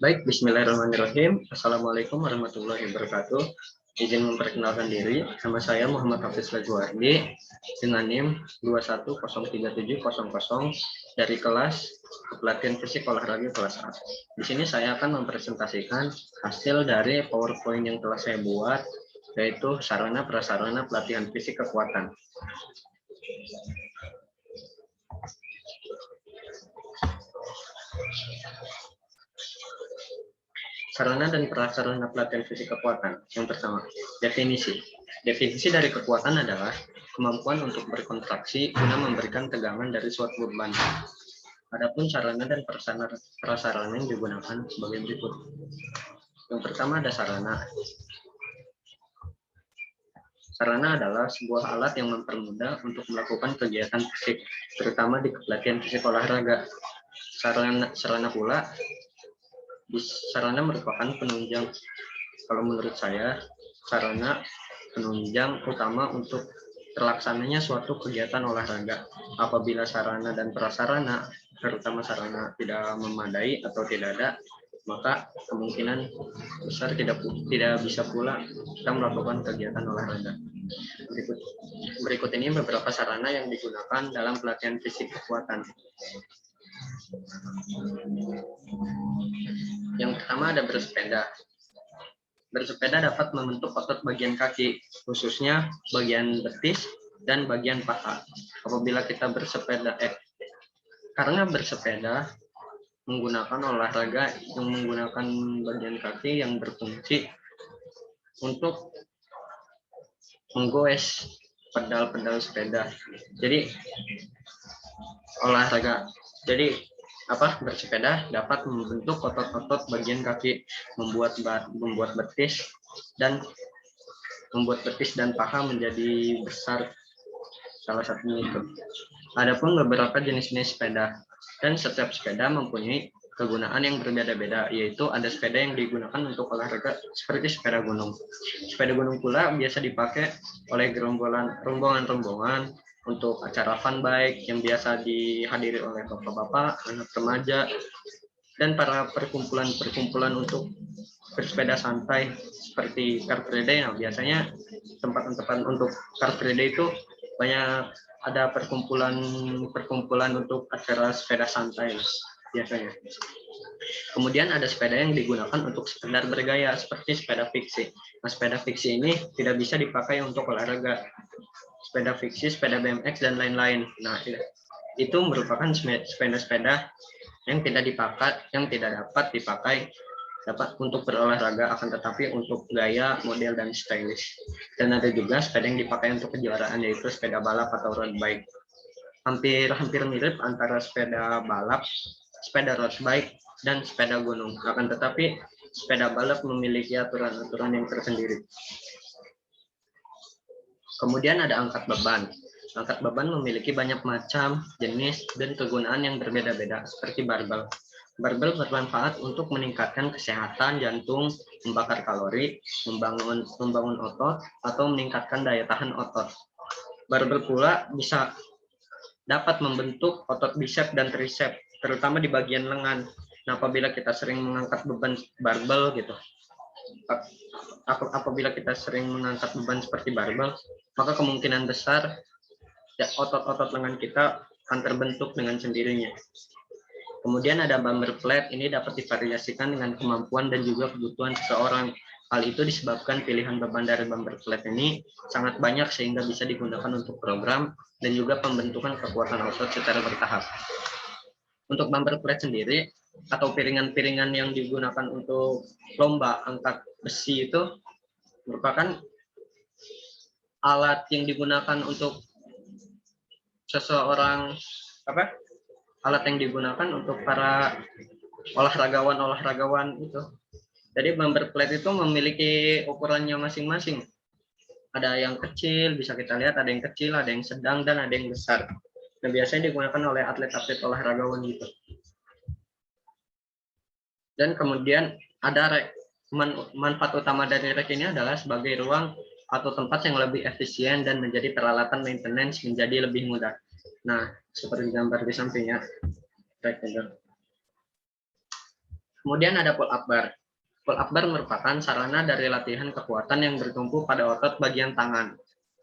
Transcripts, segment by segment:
Baik, bismillahirrahmanirrahim. Assalamualaikum warahmatullahi wabarakatuh. Izin memperkenalkan diri, nama saya Muhammad Hafiz Lajuardi dengan NIM 2103700 dari kelas Pelatihan Fisik Olahraga kelas A. Di sini saya akan mempresentasikan hasil dari PowerPoint yang telah saya buat, yaitu sarana prasarana pelatihan fisik kekuatan. Sarana dan prasarana pelatihan fisik kekuatan. Yang pertama, definisi. Definisi dari kekuatan adalah kemampuan untuk berkontraksi guna memberikan tegangan dari suatu beban. Adapun sarana dan prasarana yang digunakan sebagai berikut. Yang pertama ada sarana. Sarana adalah sebuah alat yang mempermudah untuk melakukan kegiatan fisik, terutama di pelatihan fisik olahraga. Sarana pula, sarana merupakan penunjang. Kalau menurut saya, sarana penunjang utama untuk terlaksananya suatu kegiatan olahraga. Apabila sarana dan prasarana, terutama sarana tidak memadai atau tidak ada, maka kemungkinan besar tidak bisa pula kita melakukan kegiatan olahraga. Berikut ini beberapa sarana yang digunakan dalam pelatihan fisik kekuatan. Yang pertama ada bersepeda. Bersepeda dapat membentuk otot bagian kaki, khususnya bagian betis dan bagian paha. Apabila kita bersepeda, karena bersepeda menggunakan olahraga yang menggunakan bagian kaki yang berfungsi untuk menggoes pedal-pedal sepeda. Jadi olahraga. Jadi bersepeda dapat membentuk otot-otot bagian kaki, membuat betis dan paha menjadi besar, salah satunya itu. Adapun beberapa jenis-jenis sepeda, dan setiap sepeda mempunyai kegunaan yang berbeda-beda, yaitu ada sepeda yang digunakan untuk olahraga seperti sepeda gunung. Sepeda gunung pula biasa dipakai oleh rombongan-rombongan untuk acara fun bike yang biasa dihadiri oleh bapak-bapak, anak remaja, dan para perkumpulan untuk bersepeda santai seperti Car Free Day. Nah, biasanya tempat-tempat untuk Car Free Day itu banyak ada perkumpulan untuk acara sepeda santai biasanya. Kemudian ada sepeda yang digunakan untuk sekedar bergaya seperti sepeda fiksi. Nah, sepeda fiksi ini tidak bisa dipakai untuk olahraga. Sepeda fiksi, sepeda BMX dan lain-lain. Nah, itu merupakan sepeda-sepeda yang tidak dapat dipakai untuk berolahraga, akan tetapi untuk gaya, model, dan stylish. Dan ada juga sepeda yang dipakai untuk kejuaraan, yaitu sepeda balap atau road bike. Hampir mirip antara sepeda balap, sepeda road bike, dan sepeda gunung. Akan tetapi sepeda balap memiliki aturan-aturan yang tersendiri. Kemudian ada angkat beban. Angkat beban memiliki banyak macam, jenis, dan kegunaan yang berbeda-beda, seperti barbel. Barbel bermanfaat untuk meningkatkan kesehatan jantung, membakar kalori, membangun otot, atau meningkatkan daya tahan otot. Barbel pula dapat membentuk otot bicep dan tricep, terutama di bagian lengan. Nah, apabila kita sering mengangkat beban barbel apabila kita sering mengangkat beban seperti barbel, maka kemungkinan besar otot-otot lengan kita akan terbentuk dengan sendirinya. Kemudian ada bumper plate, ini dapat divariasikan dengan kemampuan dan juga kebutuhan seseorang. Hal itu disebabkan pilihan beban dari bumper plate ini sangat banyak sehingga bisa digunakan untuk program dan juga pembentukan kekuatan otot secara bertahap. Untuk bumper plate sendiri atau piringan-piringan yang digunakan untuk lomba angkat besi itu merupakan alat yang digunakan untuk alat yang digunakan untuk para olahragawan itu. Jadi bumper plate itu memiliki ukurannya masing-masing. Ada yang kecil, bisa kita lihat ada yang kecil, ada yang sedang, dan ada yang besar. Nah, biasanya digunakan oleh atlet-atlet olahragawan gitu. Dan kemudian ada manfaat utama dari rek ini adalah sebagai ruang atau tempat yang lebih efisien dan menjadi peralatan maintenance menjadi lebih mudah. Nah, seperti gambar di sampingnya. Kemudian ada pull up bar. Pull up bar merupakan sarana dari latihan kekuatan yang bertumpu pada otot bagian tangan.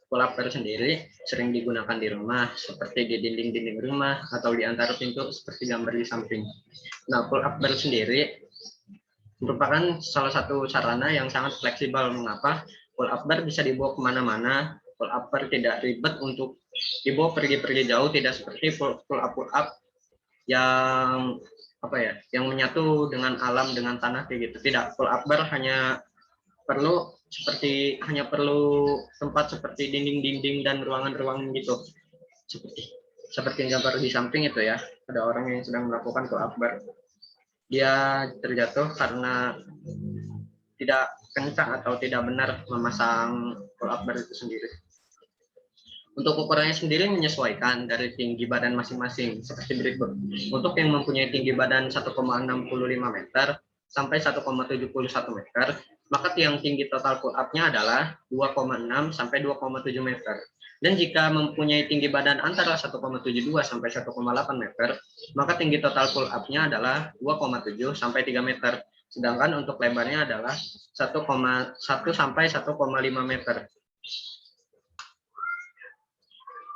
Pull up bar sendiri sering digunakan di rumah, seperti di dinding-dinding rumah atau di antara pintu seperti gambar di samping. Nah, pull up bar sendiri merupakan salah satu sarana yang sangat fleksibel. Mengapa? Pull up bar bisa dibawa kemana-mana. Pull up bar tidak ribet untuk dibawa pergi-pergi jauh, tidak seperti pull up yang yang menyatu dengan alam, dengan tanah kayak gitu. Tidak, pull up bar hanya perlu tempat seperti dinding-dinding dan ruangan-ruangan gitu. Seperti gambar di samping itu ya, ada orang yang sedang melakukan pull up bar. Dia terjatuh karena tidak kencang atau tidak benar memasang pull up bar itu sendiri. Untuk ukurannya sendiri menyesuaikan dari tinggi badan masing-masing seperti berikut. Untuk yang mempunyai tinggi badan 1,65 meter sampai 1,71 meter, maka tiang tinggi total pull up-nya adalah 2,6 sampai 2,7 meter. Dan jika mempunyai tinggi badan antara 1,72 sampai 1,8 meter, maka tinggi total pull up-nya adalah 2,7 sampai 3 meter. Sedangkan untuk lebarnya adalah 1,1 sampai 1,5 meter.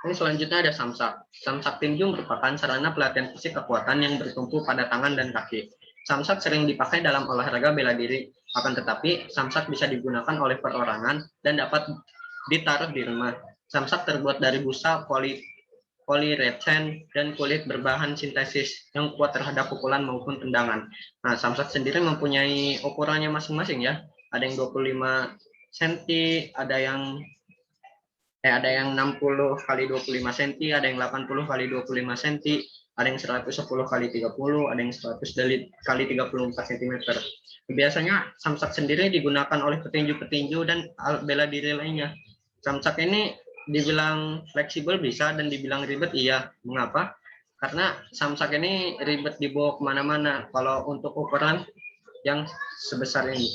Ini selanjutnya ada samsak. Samsak tinju merupakan sarana pelatihan fisik kekuatan yang bertumpu pada tangan dan kaki. Samsak sering dipakai dalam olahraga bela diri. Akan tetapi, samsak bisa digunakan oleh perorangan dan dapat ditaruh di rumah. Samsak terbuat dari busa, polireten, dan kulit berbahan sintesis yang kuat terhadap pukulan maupun tendangan. Nah, samsak sendiri mempunyai ukurannya masing-masing ya. Ada yang 25 cm, ada yang 60 kali 25 cm, ada yang 80 kali 25 cm, ada yang 110 kali 30, ada yang 100 kali 34 cm. Biasanya samsak sendiri digunakan oleh petinju-petinju dan bela diri lainnya. Samsak ini dibilang fleksibel bisa dan dibilang ribet iya. Mengapa? Karena samsak ini ribet dibawa kemana-mana kalau untuk ukuran yang sebesar ini.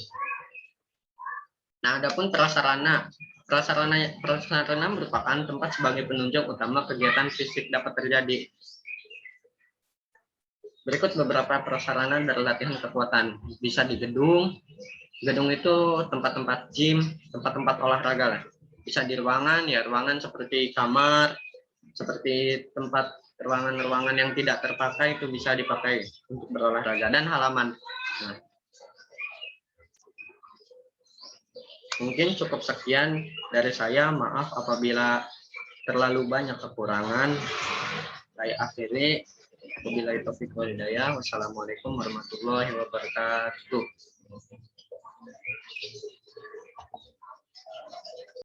Nah, adapun prasarana merupakan tempat sebagai penunjuk utama kegiatan fisik dapat terjadi. Berikut beberapa prasarana dari latihan kekuatan. Bisa di gedung. Gedung itu tempat-tempat gym, tempat-tempat olahraga lah. Bisa di ruangan, ya ruangan seperti kamar, seperti tempat ruangan-ruangan yang tidak terpakai itu bisa dipakai untuk berolahraga, dan halaman. Nah, mungkin cukup sekian dari saya. Maaf apabila terlalu banyak kekurangan. Saya akhiri. Wabillahi taufiq wal hidayah. Wassalamualaikum warahmatullahi wabarakatuh.